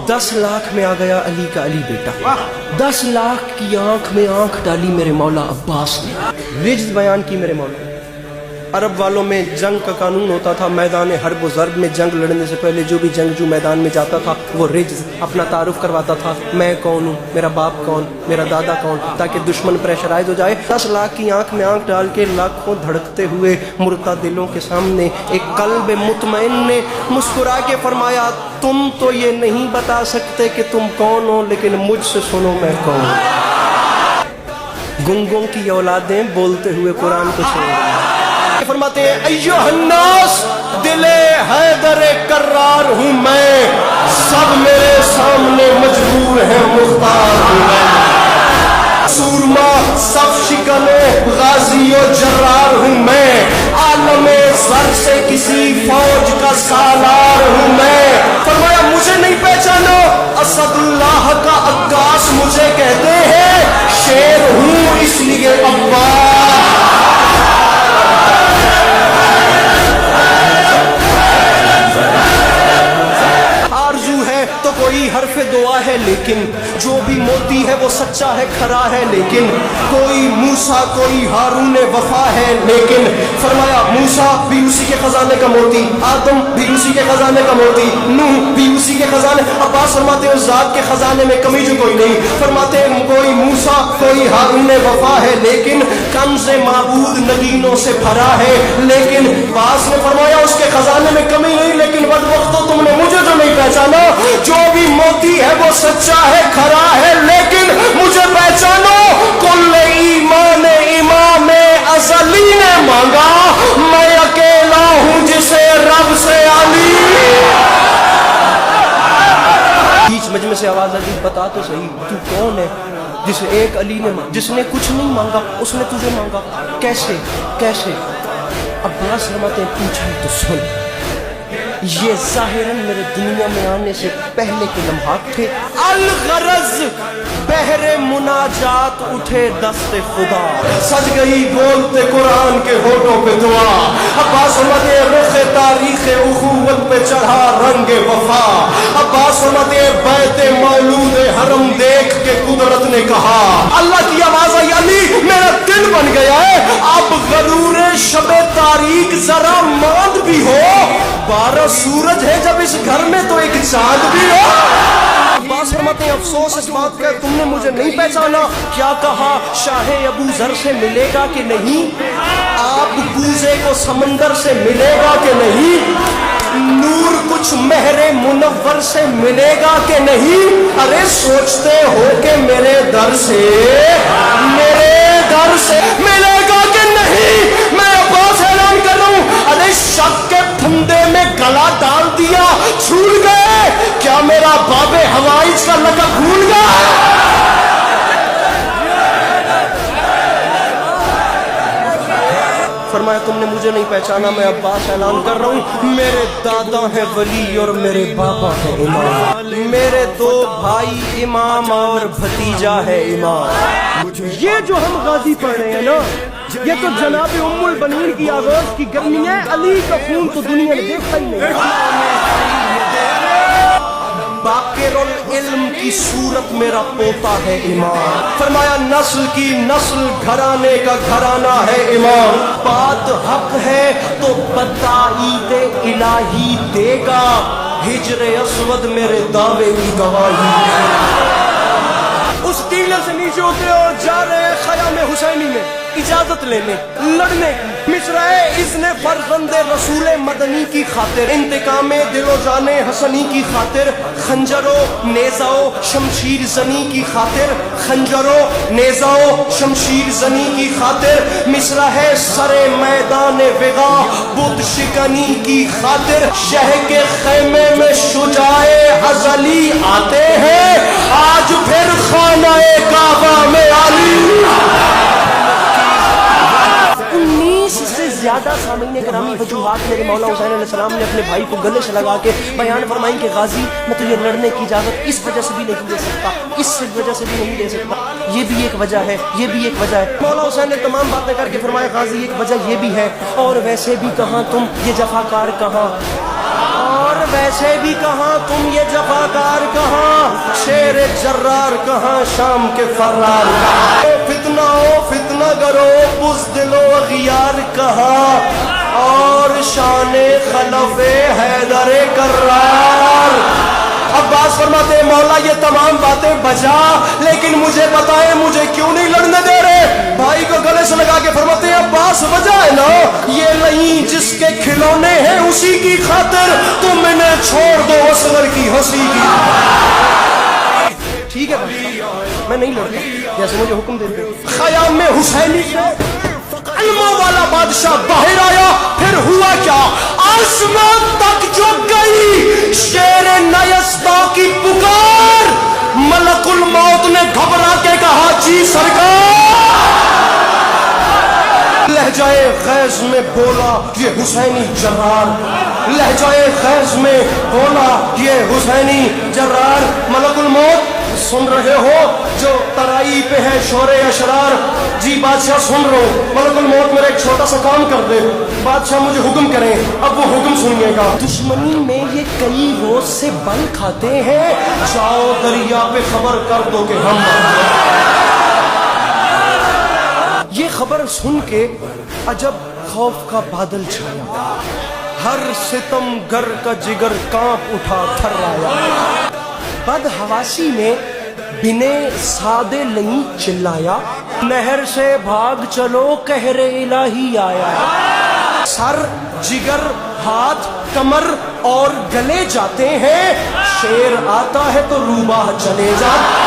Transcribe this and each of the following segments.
10 लाख में आ गया अली का अली बेटा, 10 लाख की आंख में आंख डाली मेरे मौला अब्बास ने। रिज्द बयान की मेरे मौला। अरब वालों में जंग का कानून होता था, मैदान हर्ब व ज़र्ब में जंग लड़ने से पहले जो भी जंगजू मैदान में जाता था वो रिज्द अपना तारुफ करवाता था, मैं कौन हूँ, मेरा बाप कौन, मेरा दादा कौन, ताकि दुश्मन प्रेशराइज हो जाए। 10 लाख की आंख में आंख डाल के लाखों धड़कते हुए मुर्ता दिलों के सामने एक कल्ब मुतमईन ने मुस्कुरा के फरमाया, तुम तो ये नहीं बता सकते कि तुम कौन हो, लेकिन मुझसे सुनो मैं कौन। गुंगों की औलादें बोलते हुए कुरान को सुनो। फरमाते हैं अय्युहन्नास दिले हैदर कर्रार हूँ मैं, सब मेरे सामने मजबूर है मुख्तार हूँ मैं। सूरमा सब शिकने गाजी और जर्रार हूँ मैं, आलमे सर से किसी फौज का सालार हूँ मैं। फरमाया मुझे नहीं पहचानो, असदुल्लाह का अक्कास मुझे कहते हैं, शेर हूँ इसलिए अब्बास। तो कोई हरफ दुआ है लेकिन जो भी मोती है वो सच्चा है खरा है, लेकिन कोई मूसा कोई हारून वफा है लेकिन। फरमाया मूसा भी उसी के खजाने का मोती, आदम भी उसी के खजाने का मोती, नूह भी उसी के खजाने। अब्बास फरमाते उस जात के खजाने में कमी जो कोई नहीं। फरमाते कोई मूसा कोई हारून वफा है लेकिन कंज़े माबूद नगीनों से भरा है, लेकिन अब्बास ने फरमाया उसके खजाने में कमी नहीं, लेकिन बदबख्तो तुमने मुझे जो नहीं पहचाना, जो भी मोती है वो सच्चा है खरा है, लेकिन मुझे पहचानो कुल ईमान इमाम अज़ली ने मांगा, मैं अकेला हूं जिसे रब से अली। बीच मजमे से आवाज आई, बता तो सही तू कौन है जिसे एक अली ने, जिसने कुछ नहीं मांगा उसने तुझे मांगा, कैसे कैसे। अब्बास फरमाते हैं पूछा तो सुन, ये ज़ाहिरन मेरे दुनिया में आने से पहले के लम्हात थे। अल-गरज़ बहरे मुनाजात उठे दस्ते खुदा, सज गई बोलते कुरान के होठों पे दुआ। अब्बास फरमाते रुख़े तारीख़े उख़ुवत पे चढ़ा रंगे वफा। अब्बास फरमाते बैते मौलूद हरम देख के कुदरत ने कहा, अल्लाह की आवाज़ आई, अली मेरा दिल बन गया है, अब गरूरे शबे तारीख जरा मांद भी हो, 12 सूरज है जब इस घर में तो एक चांद भी हो। अब्बास फरमाते हैं अफसोस इस बात का तुमने मुझे नहीं पहचाना, क्या कहा शाहे अबू जर से मिलेगा कि नहीं, आप बूज़े को समंदर से मिलेगा कि नहीं, नूर कुछ महरे मुनव्वर से मिलेगा कि नहीं। अरे सोचते हो कि मेरे दर से मिलेगा कि नहीं। मैं अब्बास ऐलान कर रहा हूं, अरे शक के फंदे में गला डाल दिया, छूट गए क्या मेरा बाबे हवाइज का लक़ब भूल गए। फरमाया तुमने मुझे नहीं पहचाना, मैं अब्बास ऐलान कर रहा हूँ, मेरे दादा है वली और मेरे बाबा है इमाम, मेरे 2 भाई इमाम और भतीजा है इमाम। ये जो हम गाजी पढ़ रहे हैं ना, ये तो जनाब उम्मुल बनीन की आगोश की गर्मी है, अली का खून तो दुनिया ने देखा ही नहीं। बाकिरुल इल्म की सूरत मेरा पोता है इमाम। फरमाया नस्ल की नस्ल घराने का घराना है इमाम। बात हक है तो बताईदे इलाही देगा, हिजरे अस्वद मेरे दावे की गवाही। उस टीलर से नीचे उतरे और जा रहे हैं खयाम हुसैनी में इजाजत लेने लड़ने। मिसराए इज़्ने फरज़ंदे रसूले मदनी की खातिर, इंतकामे दिलो जाने हसनी की खातिर, खंजरो नेज़ाओ शमशीर जनी की खातिर, खंजरो नेज़ाओ शमशीर जनी की खातिर। मिसरा है सरे मैदान विगा बुत शिकनी की खातिर, शह के खैमे में शुजाए अज़ली आते हैं, आज फिर खानाए काबा में अली। 19 से ज्यादा सामने ग्रामी वजूहात मेरे मौला हुसैन अलैहिस्सलाम ने अपने भाई को गले से लगा के बयान फरमाई कि गाजी मैं तुझे लड़ने की इजाजत इस वजह से भी नहीं दे सकता, इस वजह से भी नहीं दे सकता, ये भी एक वजह है, ये भी एक वजह है। मौला हुसैन ने तमाम बातें करके फरमाया गाजी एक वजह ये भी है, और वैसे भी कहाँ तुम ये जफाकार कहाँ, और اور ویسے بھی کہاں تم یہ جفاکار کہاں، شیر جرار کہاں، شام کے فرار کہاں، فتنہ گرو بزدل و اغیار کہاں، اور شان خلف حیدر کرار۔ عباس فرماتے ہیں مولا یہ تمام باتیں بجا، لیکن مجھے بتائیں مجھے کیوں نہیں لڑنے دے رہے؟ بھائی کو گلے سے لگا کے فرماتے ہیں عباس وجہ ہے نا یہ نہیں جس کے کھلونے ہیں اسی کی خاطر تم انہیں چھوڑ دو اصغر کی ہنسی کی۔ ٹھیک ہے بھائی میں نہیں لڑتا جیسے مجھے حکم دیتے۔ خیام میں حسینی سے علموں والا بادشاہ باہر آیا، پھر ہوا کیا؟ آسمان تک جو گئی شیر نیستا کی پکار، ملک الموت نے گھبرا کے کہا جی سرکار۔ لہجۂ غیظ میں بولا یہ حسینی جرار، لہجۂ غیظ میں بولا یہ حسینی جرار۔ ملک الموت سن رہے ہو جو ترائی پہ ہے شور اشرار؟ جی بادشاہ سن رہا ہوں۔ ملک الموت میرا ایک چھوٹا سا کام کر دے، بادشاہ مجھے حکم کریں۔ اب وہ حکم سنیے گا۔ دشمنی میں یہ کئی روز سے بل کھاتے ہیں، جاؤ دریا پہ خبر کر دو کہ ہم یہ خبر سن کے عجب خوف کا بادل چھایا، ہر ستم گر کا جگر کانپ اٹھا تھرایا، بد حواسی میں بنے سادے لئی چلایا، نہر سے بھاگ چلو قہر الہی آیا، سر جگر ہاتھ کمر اور گلے جاتے ہیں، شیر آتا ہے تو روباہ چلے جاتے۔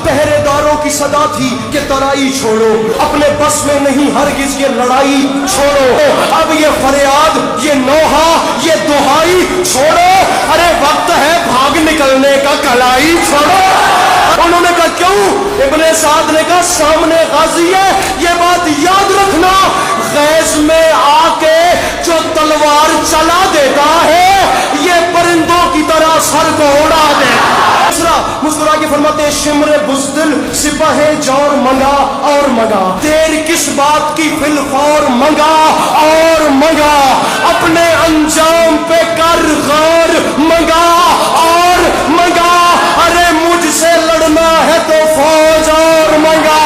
پہرے داروں کی صدا تھی کہ ترائی چھوڑو، اپنے بس میں نہیں ہرگز یہ لڑائی چھوڑو، اب یہ فریاد یہ نوحہ یہ دہائی چھوڑو، ارے وقت ہے بھاگ نکلنے کا کلائی چھوڑو۔ انہوں نے کہا کیوں؟ ابن سعد نے کہا سامنے غازی ہے، یہ بات یاد رکھنا، غیظ میں آ کے جو تلوار چلا دیتا ہے یہ پرندوں کی طرح سر کو اڑا دے۔ مسکرا کے فرماتے ہیں شمر بزدل سپاہ جور منگا اور منگا، دیر کس بات کی فی الفور منگا اور منگا، اپنے انجام پہ کر غور منگا اور منگا، ارے مجھ سے لڑنا ہے تو فوج اور منگا۔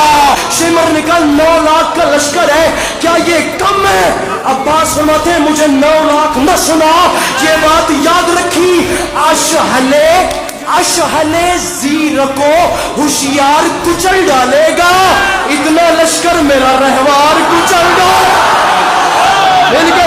شمر نے کہا 9 لاکھ کا لشکر ہے کیا یہ کم ہے؟ عباس فرماتے ہیں مجھے 9 لاکھ نہ سنا، یہ بات یاد رکھی، اشہلے زیر کو ہوشیار کچل ڈالے گا، اتنا لشکر میرا رہوار کچل ڈالے گا۔ ان کے